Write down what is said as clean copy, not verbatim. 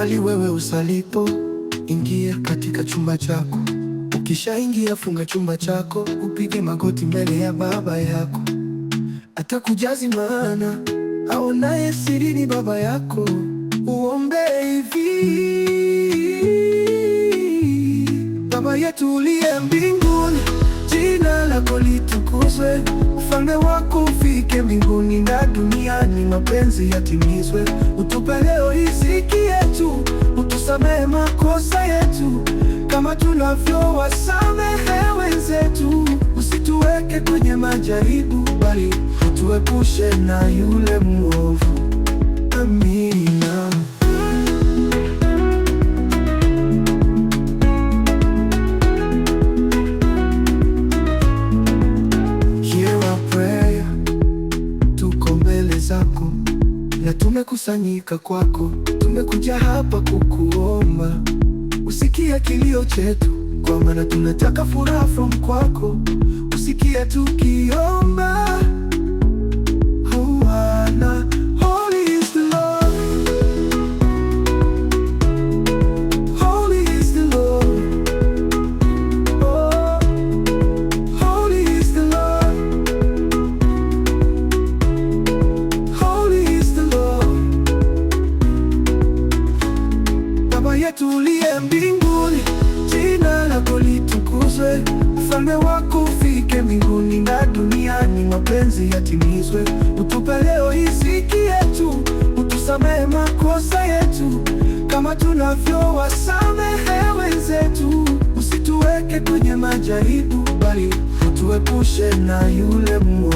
bali wewe usalipo. Ingia katika chumba chako, ukishaingia funga chumba chako, upige magoti mbele ya Baba yako. Atakujazi, maana aonaye siri ni Baba yako. Uombe hivi: Baba yetu uliye mbinguni, jina lako litukuzwe, ufalme wako ufike mbinguni na duniani, mapenzi yatimizwe. Utupe leo riziki yetu, utusamehe makosa yetu kama tunavyowasamehe wenzetu, usituweke kwenye majaribu, bali utuepushe na yule mwovu. Amina. Na tumekusanyika kwako, tumekuja hapa kukuomba, usikie kilio chetu, kwa maana tunataka furaha from kwako. Usikie tukiomba. Oh, Bwana, holy is the Lord, holy is the Lord, oh, holy is the Lord, holy is the Lord. Baba yetu uliye mbinguni, jina lako litukuzwe, ufalme wako ufike mbinguni na duniani, mapenzi yatimizwe. Utupe leo riziki yetu, utusamehe makosa yetu kama tunavyowasamehe wenzetu, usituweke kwenye majaribu, bali utuepushe na yule mwovu.